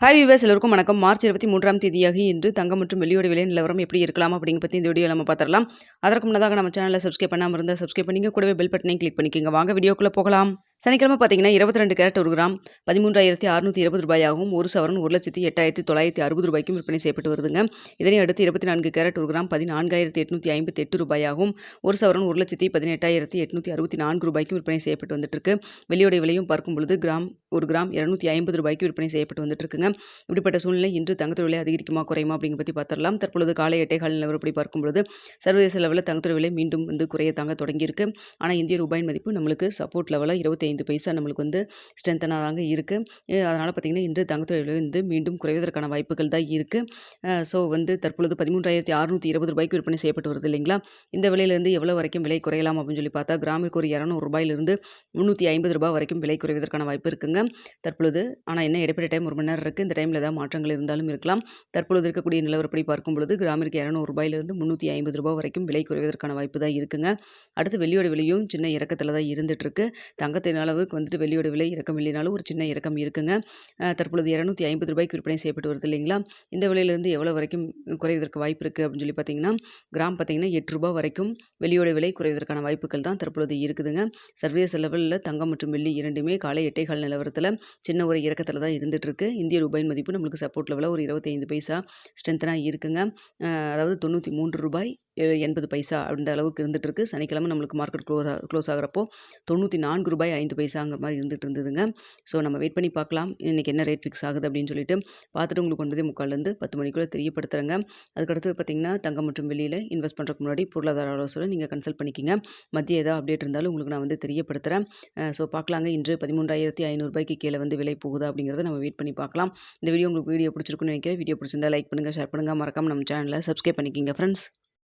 Hi viewers எல்லோருக்கும் வணக்கம். March 23ஆம் தேதியாகி இன்று தங்கம் மற்றும் வெள்ளியோட விலை நிலவரம் எப்படி இருக்கலாம் அப்படிங்க பற்றி இந்த வீடியோ நம்ம பார்த்துடலாம். அதற்கு முன்னதாக நம்ம சேனலை சப்ஸ்கிரைப் பண்ணாமல் இருந்தால் சப்ஸ்கிரைப் பண்ணிங்க, கூடவே பெல் பட்டனையும் கிளிக் பண்ணிக்கோங்க. வாங்க வீடியோக்குள்ளே போகலாம். சனிக்கிழமை பார்த்தீங்கன்னா 22 கேரட் 1 கிராம் 13,620 ரூபாயாகவும், 1 சவரன் 1,08,960 ரூபாய்க்கும் விற்பனை செய்யப்பட்டு வருதுங்க. இதனை அடுத்து 24 கேரட் 1 கிராம் 14,858 ரூபாயாகவும், 1 சவரன் 1,18,864 ரூபாய்க்கும் விற்பனை செய்யப்பட்டு வந்துட்டு இருக்கு. வெள்ளியோட விலையும் பார்க்கும் பொழுது ஒரு கிராம் 250 ரூபாய்க்கு விற்பனை செய்யப்பட்டு வந்துட்டு இருக்குங்க. இப்படிப்பட்ட சூழ்நிலை இன்று தங்கத்தோட விலை அதிகரிக்குமா குறையுமா அப்படிங்க பற்றி பார்த்துடலாம். தற்பொழுது காலை 8:15 நிலவரப்படி பார்க்கும்பொழுது சர்வதேச லெவலில் தங்கத்தோட விலை மீண்டும் குறைய தாங்க தொடங்கியிருக்கு. ஆனால் இந்திய ரூபாயின் மதிப்பு நம்மளுக்கு சப்போர்ட் லெவலில் 25 பைசா நம்மளுக்கு ஸ்ட்ரென்த்தனாக தாங்க இருக்குது. அதனால் பார்த்திங்கன்னா இன்று தங்கத்தோட விலை மீண்டும் குறைவதற்கான வாய்ப்புகள் தான் இருக்குது. ஸோ தற்பொழுது 13,620 ரூபாய்க்கு விற்பனை செய்யப்பட்டு வருது இல்லைங்களா. இந்த விலையிலேருந்து எவ்வளோ வரைக்கும் விலை குறையலாம் அப்படின்னு சொல்லி பார்த்தா கிராமிற்கு ஒரு 200 ரூபாயிலிருந்து 350 ரூபாய் வரைக்கும் விலை குறைவதற்கான வாய்ப்பு இருக்குங்க தற்பொழுது. ஆனால் என்ன இடைப்பட்ட டைம் 1 மணி நேரம் இருக்குது. இந்த டைமில் ஏதாவது மாற்றங்கள் இருந்தாலும் இருக்கலாம். தற்பொழுது இருக்கக்கூடிய நிலவரப்படி பார்க்கும் பொழுது கிராமிற்கு 200 ரூபாயிலிருந்து 350 ரூபாய் வரைக்கும் விலை குறைவதற்கான வாய்ப்பு தான் இருக்குங்க. அடுத்து வெள்ளியோட விலையும் சின்ன இறக்கத்தில் தான் இருந்துட்டு இருக்கு. தங்கத்தின் அளவுக்கு வெள்ளியோட விலை இறக்கம் இல்லைனாலும் ஒரு சின்ன இறக்கம் இருக்குங்க. தற்பொழுது 250 ரூபாய்க்கு விற்பனை செய்யப்பட்டு வருது இல்லைங்களா. இந்த விலையிலேருந்து எவ்வளோ வரைக்கும் குறைவதற்கு வாய்ப்பு இருக்குது அப்படின்னு சொல்லி பார்த்தீங்கன்னா கிராம் பார்த்தீங்கன்னா 8 ரூபாய் வரைக்கும் வெள்ளியோட விலை குறைவதற்கான வாய்ப்புகள் தான் தற்பொழுது இருக்குதுங்க. சர்வதேச லெவலில் தங்கம் மற்றும் வெள்ளி இரண்டுமே காலை 8:15 நிலவரத்தில் சின்ன ஒரு இறக்கத்தில் தான் இருந்துட்டு இருக்கு. இந்திய ரூபாயின் மதிப்பு நம்மளுக்கு சப்போர்ட் லெவலில் ஒரு 25 பைசா ஸ்ட்ரென்த்தனாக இருக்குங்க. அதாவது 93 ரூபாய் 80 பைசா அந்த அளவுக்கு இருந்துட்டு இருக்கு. சனிக்கிழமை நம்மளுக்கு மார்க்கெட் க்ளோஸ் ஆகிறப்போ 94 ரூபாய் 5 பைசாங்கிற மாதிரி இருந்துட்டு இருந்ததுங்க. ஸோ நம்ம வெயிட் பண்ணி பார்க்கலாம் இன்றைக்கி என்ன ரேட் ஃபிக்ஸ் ஆகுது அப்படின்னு சொல்லிட்டு பார்த்துட்டு உங்களுக்கு 9:45 10 மணிக்குள்ளே தெரியப்படுத்துகிறேங்க. அதுக்கடுத்து பார்த்தீங்கன்னா தங்கம் மற்றும் வெள்ளியில் இன்வெஸ்ட் பண்ணுறதுக்கு முன்னாடி பொருளாதார ஆலோசனை நீங்கள் கன்சல்ட் பண்ணிக்கிங்க. மத்திய ஏதாவது அப்டேட் இருந்தாலும் உங்களுக்கு நான் தெரியப்படுத்துகிறேன். ஸோ பார்க்கலாங்க இன்று 13,500 ரூபாய்க்கு கீழே விலை போகுதா அப்படிங்கிறத நம்ம வெயிட் பண்ணி பார்க்கலாம். இந்த வீடியோ உங்களுக்கு பிடிச்சிருக்குன்னு நினைக்கிறேன். வீடியோ பிடிச்சிருந்தா லைக் பண்ணுங்கள், ஷேர் பண்ணுங்கள், மறக்காமல் நம்ம சேனலை சப்ஸ்கிரைப் பண்ணிக்கிங்க ஃப்ரெண்ட்ஸ்.